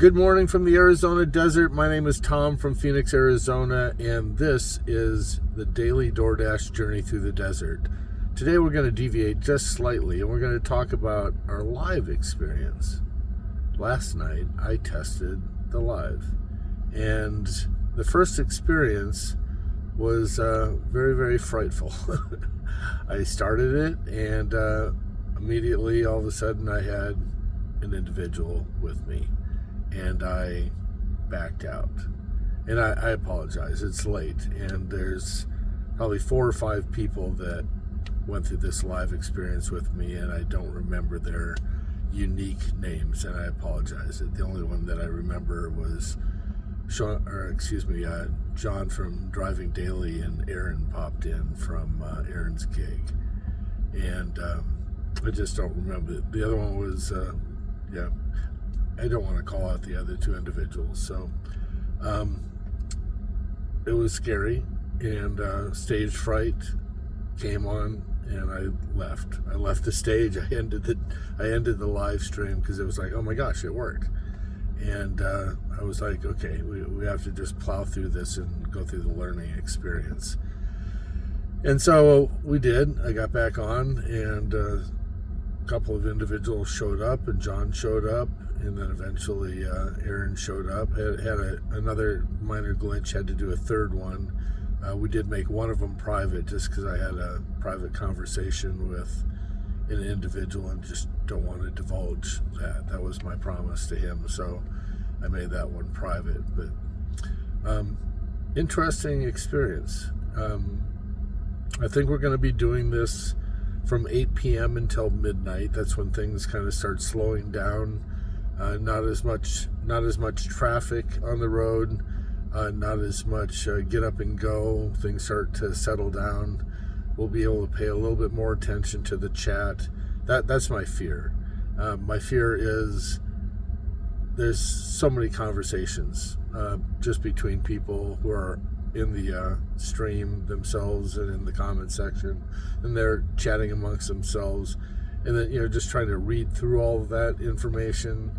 Good morning from the Arizona desert. My name is Tom from Phoenix, Arizona, and this is the daily DoorDash journey through the desert. Today we're going to deviate just slightly, and we're going to talk about our live experience. Last night I tested the live, and the first experience was very, very frightful. I started it, and immediately, all of a sudden, I had an individual with me. And I backed out. And I apologize, it's late, and there's probably 4 or 5 people that went through this live experience with me, and I don't remember their unique names, and I apologize. The only one that I remember was John from Driving Daily, and Aaron popped in from Aaron's gig. And I just don't remember. The other one was, I don't want to call out the other 2 individuals. So it was scary, and stage fright came on, and I left. I left the stage. I ended the live stream because it was like, oh my gosh, it worked. And I was like, okay, we have to just plow through this and go through the learning experience. And so we did. I got back on, and a couple of individuals showed up, and John showed up, and then eventually Aaron showed up. Had another minor glitch, had to do a third one. We did make one of them private just because I had a private conversation with an individual and just don't want to divulge that. That was my promise to him, so I made that one private. But interesting experience. I think we're going to be doing this from 8 p.m. until midnight. That's when things kind of start slowing down. Not as much traffic on the road, not as much get up and go. Things start to settle down. We'll be able to pay a little bit more attention to the chat. That's my fear. My fear is there's so many conversations just between people who are in the stream themselves and in the comment section, and they're chatting amongst themselves, and then just trying to read through all of that information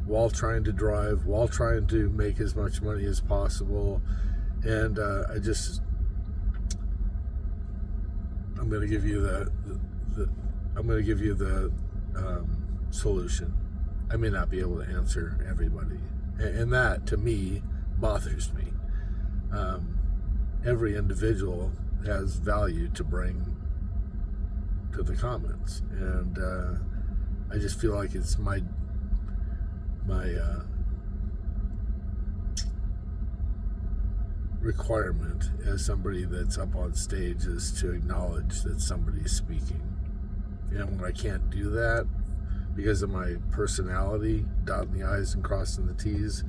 while trying to drive, while trying to make as much money as possible. And I'm going to give you the solution. I may not be able to answer everybody, and that to me bothers me. Every individual has value to bring to the comments, and I just feel like it's my requirement as somebody that's up on stage is to acknowledge that somebody's speaking. And when I can't do that because of my personality, dotting the I's and crossing the T's,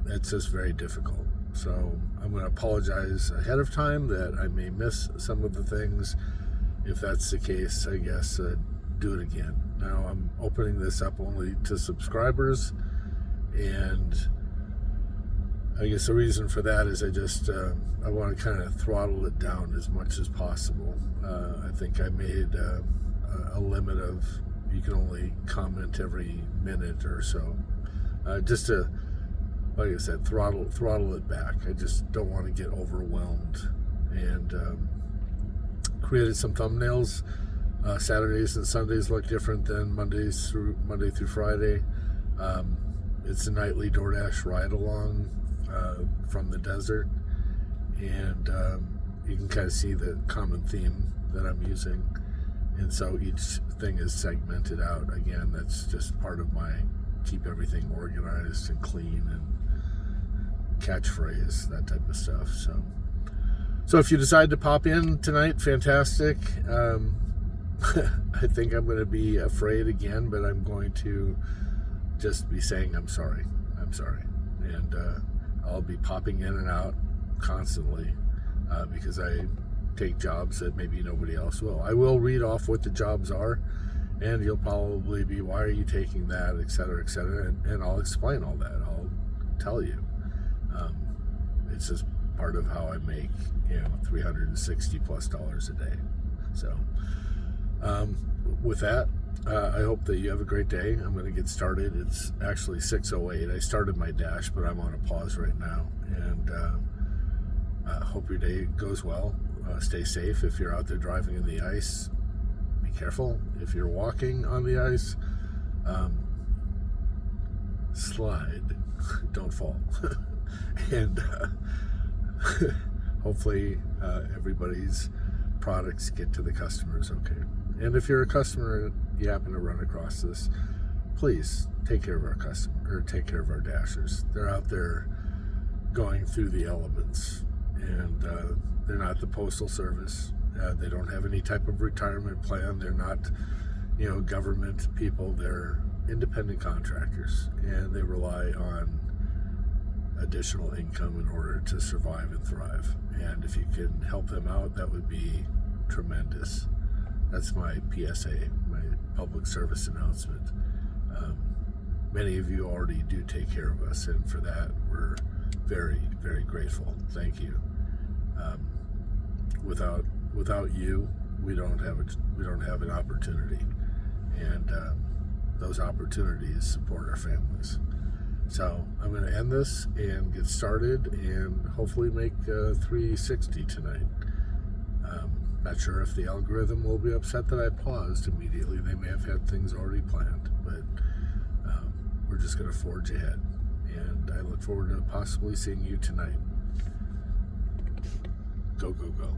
it's just very difficult. So I'm going to apologize ahead of time that I may miss some of the things. If that's the case, I guess do it again. Now I'm opening this up only to subscribers, and I guess the reason for that is I want to kind of throttle it down as much as possible. I think I made a limit of you can only comment every minute or so, just to, like I said, throttle it back. I just don't want to get overwhelmed. And created some thumbnails. Saturdays and Sundays look different than Monday through Friday. It's a nightly DoorDash ride along from the desert, and you can kind of see the common theme that I'm using. And so each thing is segmented out. Again, that's just part of my keep everything organized and clean and catchphrase, that type of stuff. So if you decide to pop in tonight, fantastic. I think I'm going to be afraid again, but I'm going to just be saying I'm sorry. And I'll be popping in and out constantly because I take jobs that maybe nobody else will. I will read off what the jobs are, and you'll probably be, why are you taking that, et cetera, and I'll explain all that. I'll tell you. It's just part of how I make $360+ a day. So with that, I hope that you have a great day. I'm going to get started. It's actually 6:08. I started my dash, but I'm on a pause right now. And hope your day goes well. Stay safe. If you're out there driving in the ice, be careful. If you're walking on the ice, slide. Don't fall. And hopefully everybody's products get to the customers okay. And if you're a customer and you happen to run across this, please take care of our take care of our dashers. They're out there going through the elements, and they're not the postal service. They don't have any type of retirement plan. They're not, government people. They're independent contractors, and they rely on additional income in order to survive and thrive. And if you can help them out, that would be tremendous. That's my PSA, my public service announcement. Many of you already do take care of us, and for that we're very, very grateful. Thank you. Without you, we don't have an opportunity, and those opportunities support our families. So I'm going to end this and get started, and hopefully make 360 tonight. Not sure if the algorithm will be upset that I paused immediately. They may have had things already planned, but we're just going to forge ahead. And I look forward to possibly seeing you tonight. Go, go, go.